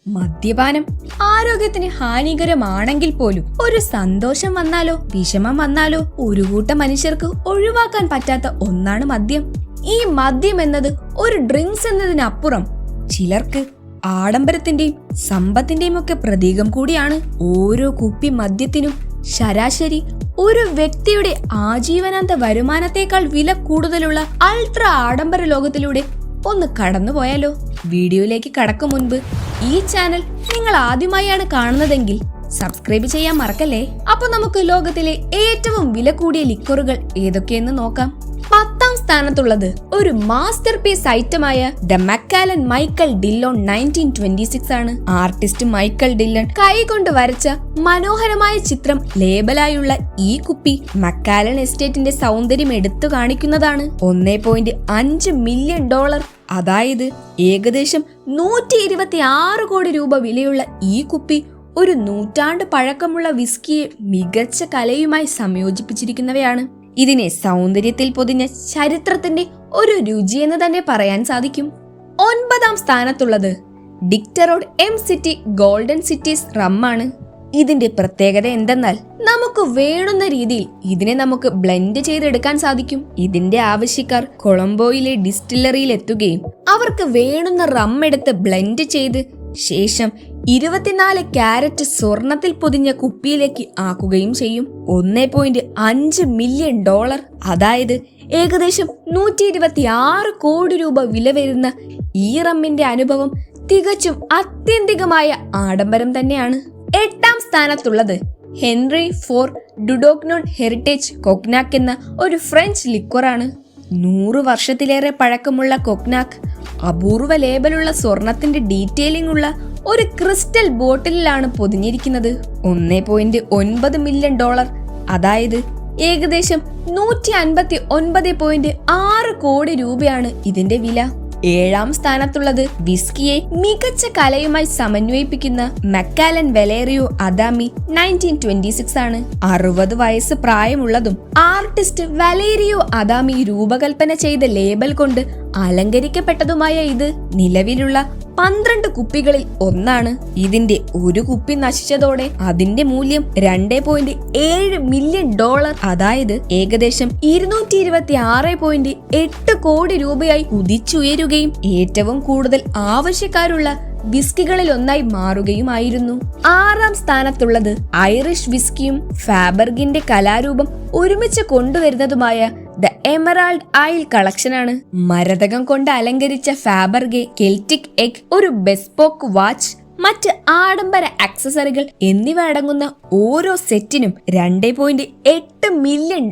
മദ്യപാനം ആരോഗ്യത്തിന് ഹാനികരമാണെങ്കിൽ പോലും ഒരു സന്തോഷം വന്നാലോ വിഷമം വന്നാലോ ഒരു കൂട്ടം മനുഷ്യർക്ക് ഒഴിവാക്കാൻ പറ്റാത്ത ഒന്നാണ് മദ്യം. ഈ മദ്യം എന്നത് ഒരു ഡ്രിങ്ക്സ് എന്നതിനപ്പുറം ചിലർക്ക് ആഡംബരത്തിന്റെയും സമ്പത്തിന്റെയും ഒക്കെ പ്രതീകം കൂടിയാണ്. ഓരോ കുപ്പി മദ്യത്തിനും ശരാശരി ഒരു വ്യക്തിയുടെ ആജീവനാന്ത വരുമാനത്തെക്കാൾ വില കൂടുതലുള്ള അൾട്രാ ആഡംബര ലോകത്തിലൂടെ ഒന്ന് കടന്നുപോയാലോ? വീഡിയോയിലേക്ക് കടക്കും മുൻപ് ഈ ചാനൽ നിങ്ങൾ ആദ്യമായാണ് കാണുന്നതെങ്കിൽ സബ്സ്ക്രൈബ് ചെയ്യാൻ മറക്കല്ലേ. അപ്പൊ നമുക്ക് ലോകത്തിലെ ഏറ്റവും വില കൂടിയ ലിക്കറുകൾ ഏതൊക്കെയെന്ന് നോക്കാം. 10ാം സ്ഥാനത്തുള്ളത് ഒരു മാസ്റ്റർ പീസ് ഐറ്റമായ ദ മക്കാലൻ മൈക്കൽ ഡില്ലോൺ 1926 ആണ്. ആർട്ടിസ്റ്റ് മൈക്കൽ ഡില്ലൺ കൈകൊണ്ട് വരച്ച മനോഹരമായ ചിത്രം ലേബലായുള്ള ഈ കുപ്പി മക്കാലൻ എസ്റ്റേറ്റിന്റെ സൗന്ദര്യം എടുത്തു കാണിക്കുന്നതാണ്. $1.5 മില്യൺ, അതായത് ഏകദേശം 126 കോടി രൂപ വിലയുള്ള ഈ കുപ്പി ഒരു നൂറ്റാണ്ട് പഴക്കമുള്ള വിസ്കിയെ മികച്ച കലയുമായി സംയോജിപ്പിച്ചിരിക്കുന്നവയാണ്. ഇതിനെ സൗന്ദര്യത്തിൽ പൊതിഞ്ഞ ചരിത്രത്തിന്റെ ഒരു രുചിയെന്ന് തന്നെ പറയാൻ സാധിക്കും. 9ാം സ്ഥാനത്തുള്ളത് ഡിക്റ്ററോഡ് എം സിറ്റി ഗോൾഡൻ സിറ്റീസ് റമ്മാണ്. ഇതിന്റെ പ്രത്യേകത എന്തെന്നാൽ നമുക്ക് വേണ്ടുന്ന രീതിയിൽ ഇതിനെ നമുക്ക് ബ്ലെൻഡ് ചെയ്തെടുക്കാൻ സാധിക്കും. ഇതിന്റെ ആവശ്യക്കാർ കൊളംബോയിലെ ഡിസ്റ്റിലറിയിൽ എത്തുകയും അവർക്ക് വേണ്ടുന്ന റം എടുത്ത് ബ്ലെൻഡ് ചെയ്ത് ശേഷം 24 ക്യാരറ്റ് സ്വർണത്തിൽ പൊതിഞ്ഞ കുപ്പിയിലേക്ക് ആക്കുകയും ചെയ്യും. $1.5 മില്യൺ, അതായത് ഏകദേശം 126 കോടി രൂപ വില വരുന്ന ഈ റമ്മിന്റെ അനുഭവം തികച്ചും ആത്യന്തികമായ ആഡംബരം തന്നെയാണ്. 8ാം സ്ഥാനത്തുള്ളത് ഹെൻറി ഫോർ ഡുഡോഗ്നോൺ ഹെറിറ്റേജ് കൊഗ്നാക് എന്ന ഒരു ഫ്രഞ്ച് ലിക്വറാണ്. 100 വർഷത്തിലേറെ പഴക്കമുള്ള കൊഗ്നാക് അപൂർവ ലേബലുള്ള സ്വർണത്തിന്റെ ഡീറ്റെയിലിംഗ് ഉള്ള ഒരു ക്രിസ്റ്റൽ ബോട്ടിലാണ് പൊതിഞ്ഞിരിക്കുന്നത്. $1.9 മില്യൺ, അതായത് ഏകദേശം 159.6 കോടി രൂപയാണ് ഇതിന്റെ വില. 7ാം സ്ഥാനത്തുള്ളത് വിസ്കിയെ മികച്ച കലയുമായി സമന്വയിപ്പിക്കുന്ന മക്കാലൻ വലേറിയോ അദാമി 1926 ആണ്. 60 വയസ്സ് പ്രായമുള്ളതും ആർട്ടിസ്റ്റ് വലേറിയോ അദാമി രൂപകൽപ്പന ചെയ്ത ലേബൽ കൊണ്ട് അലങ്കരിക്കപ്പെട്ടതുമായ ഇത് നിലവിലുള്ള 12 കുപ്പികളിൽ ഒന്നാണ്. ഇതിന്റെ ഒരു കുപ്പി നശിച്ചതോടെ അതിന്റെ മൂല്യം $2.7 മില്യൺ, അതായത് ഏകദേശം 226.8 കോടി രൂപയായി കുതിച്ചുയരുകയും ഏറ്റവും കൂടുതൽ ആവശ്യക്കാരുള്ള വിസ്കികളിൽ ഒന്നായി മാറുകയുമായിരുന്നു. 6ാം സ്ഥാനത്തുള്ളത് ഐറിഷ് വിസ്കിയും ഫാബർഗിന്റെ കലാരൂപം ഒരുമിച്ച് കൊണ്ടുവരുന്നതുമായ ദ എമറാൾഡ് ഐൽ കളക്ഷനാണ്. മരതകം കൊണ്ട് അലങ്കരിച്ച ഫാബർഗെ കെൽറ്റിക് എഗ്, ഒരു ബെസ്പോക്ക് വാച്ച്, മറ്റ് ആഡംബര ആക്സസറികൾ എന്നിവ അടങ്ങുന്ന ഓരോ സെറ്റിനും $2.8 മില്യൺ,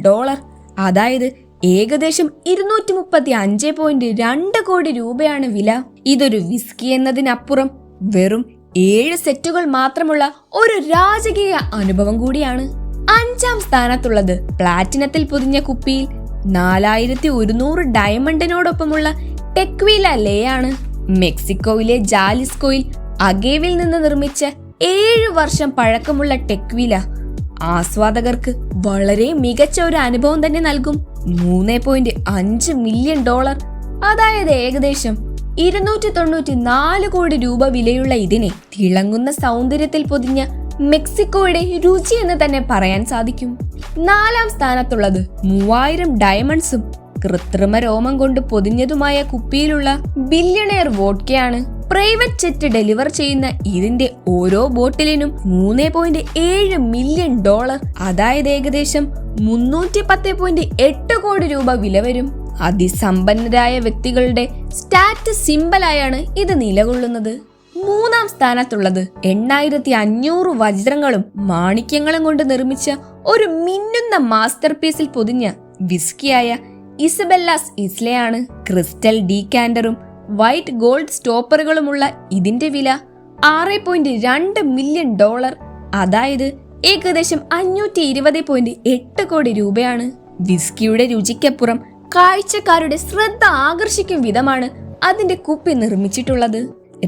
അതായത് ഏകദേശം 235.2 കോടി രൂപയാണ് വില. ഇതൊരു വിസ്കി എന്നതിനപ്പുറം വെറും 7 സെറ്റുകൾ മാത്രമുള്ള ഒരു രാജകീയ അനുഭവം കൂടിയാണ്. 5ാം സ്ഥാനത്തുള്ളത് പ്ലാറ്റിനത്തിൽ പൊതിഞ്ഞ കുപ്പിയിൽ 4100 ഡയമണ്ടിനോടൊപ്പമുള്ള ടെക്വീല ലേ ആണ്. മെക്സിക്കോയിലെ ജാലിസ്കോയിൽ അഗേവിൽ നിന്ന് നിർമ്മിച്ച 7 വർഷം പഴക്കമുള്ള ടെക്വീല ആസ്വാദകർക്ക് വളരെ മികച്ച ഒരു അനുഭവം തന്നെ നൽകും. $3.5 മില്യൺ, അതായത് ഏകദേശം 294 കോടി രൂപ വിലയുള്ള ഇതിനെ തിളങ്ങുന്ന സൗന്ദര്യത്തിൽ പൊതിഞ്ഞ മെക്സിക്കോയുടെ രുചി എന്ന് തന്നെ പറയാൻ സാധിക്കും. 4ാം സ്ഥാനത്തുള്ളത് 3000 ഡയമണ്ട്സും കൃത്രിമ രോമം കൊണ്ട് പൊതിഞ്ഞതുമായ കുപ്പിയിലുള്ള ബില്യണയർ വോഡ്കയാണ്. പ്രൈവറ്റ് ജെറ്റ് ഡെലിവർ ചെയ്യുന്ന ഇതിന്റെ ഓരോ ബോട്ടിലിനും $3.7 മില്യൺ, അതായത് ഏകദേശം 310.8 കോടി രൂപ വില വരും. അതിസമ്പന്നരായ വ്യക്തികളുടെ സ്റ്റാറ്റസ് സിംബലായാണ് ഇത് നിലകൊള്ളുന്നത്. 3ാം സ്ഥാനത്തുള്ളത് 8500 വജ്രങ്ങളും മാണിക്യങ്ങളും കൊണ്ട് നിർമ്മിച്ച ഒരു മിന്നുന്ന മാസ്റ്റർ പീസിൽ പൊതിഞ്ഞ വിസ്കിയായ ഇസബെല്ലാസ് ഇസ്ലയാണ്. ക്രിസ്റ്റൽ ഡീകാൻഡറും വൈറ്റ് ഗോൾഡ് സ്റ്റോപ്പറുകളുമുള്ള ഇതിന്റെ വില $6.2 മില്യൺ, അതായത് ഏകദേശം 520.8 കോടി രൂപയാണ്. വിസ്കിയുടെ രുചിക്കപ്പുറം കാഴ്ചക്കാരുടെ ശ്രദ്ധ ആകർഷിക്കും വിധമാണ് അതിന്റെ കുപ്പി നിർമ്മിച്ചിട്ടുള്ളത്.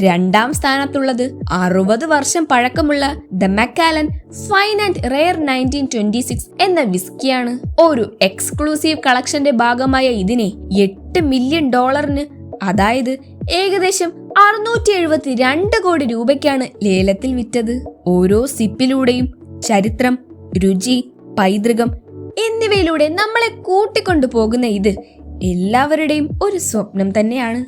2ാം സ്ഥാനത്തുള്ളത് 60 വർഷം പഴക്കമുള്ള ദ മക്കാലൻ ഫൈൻ ആൻഡ് റെയർ 1926 എന്ന വിസ്കിയാണ്. ഒരു എക്സ്ക്ലൂസീവ് കളക്ഷന്റെ ഭാഗമായ ഇതിനെ $8 മില്യൺ, അതായത് ഏകദേശം 672 കോടി രൂപയ്ക്കാണ് ലേലത്തിൽ വിറ്റത്. ഓരോ സിപ്പിലൂടെയും ചരിത്രം, രുചി, പൈതൃകം എന്നിവയിലൂടെ നമ്മളെ കൂട്ടിക്കൊണ്ടു പോകുന്ന ഇത് എല്ലാവരുടെയും ഒരു സ്വപ്നം തന്നെയാണ്.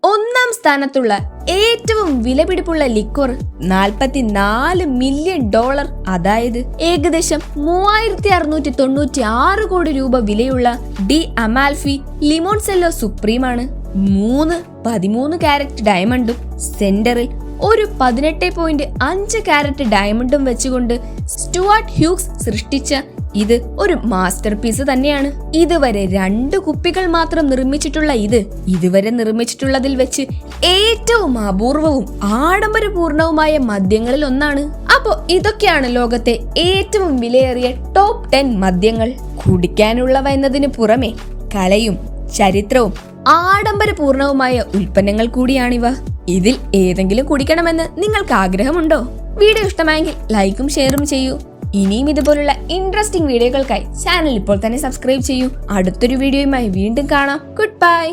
ഒന്നാം സ്ഥാനത്തുള്ള ഏറ്റവും വിലപിടിപ്പുള്ള ലിക്വർ $44 മില്യൺ, അതായത് ഏകദേശം 3696 കോടി രൂപ വിലയുള്ള ഡി അമാൽഫി ലിമോൺസെല്ലോ സുപ്രീമാണ്. 13 കാരറ്റ് ഡയമണ്ടും സെന്ററിൽ ഒരു 18.5 കാരറ്റ് ഡയമണ്ടും വെച്ചുകൊണ്ട് സ്റ്റുവാർട്ട് ഹ്യൂഗ്സ് സൃഷ്ടിച്ച ഇത് ഒരു മാസ്റ്റർ പീസ് തന്നെയാണ്. ഇതുവരെ 2 കുപ്പികൾ മാത്രം നിർമ്മിച്ചിട്ടുള്ള ഇത് ഇതുവരെ നിർമ്മിച്ചിട്ടുള്ളതിൽ വെച്ച് ഏറ്റവും അപൂർവവും ആഡംബരപൂർണവുമായ മദ്യങ്ങളിൽ ഒന്നാണ്. അപ്പോ ഇതൊക്കെയാണ് ലോകത്തെ ഏറ്റവും വിലയേറിയ ടോപ്പ് 10 മദ്യങ്ങൾ. കുടിക്കാനുള്ളവ എന്നതിന് പുറമെ കലയും ചരിത്രവും ആഡംബരപൂർണവുമായ ഉൽപ്പന്നങ്ങൾ കൂടിയാണിവ. ഇതിൽ ഏതെങ്കിലും കുടിക്കണമെന്ന് നിങ്ങൾക്ക് ആഗ്രഹമുണ്ടോ? വീഡിയോ ഇഷ്ടമായെങ്കിൽ ലൈക്കും ഷെയറും ചെയ്യൂ. ഇനിയും ഇതുപോലുള്ള ഇൻട്രസ്റ്റിംഗ് വീഡിയോകൾക്കായി ചാനൽ ഇപ്പോൾ തന്നെ സബ്സ്ക്രൈബ് ചെയ്യൂ. അടുത്തൊരു വീഡിയോയുമായി വീണ്ടും കാണാം. Good bye.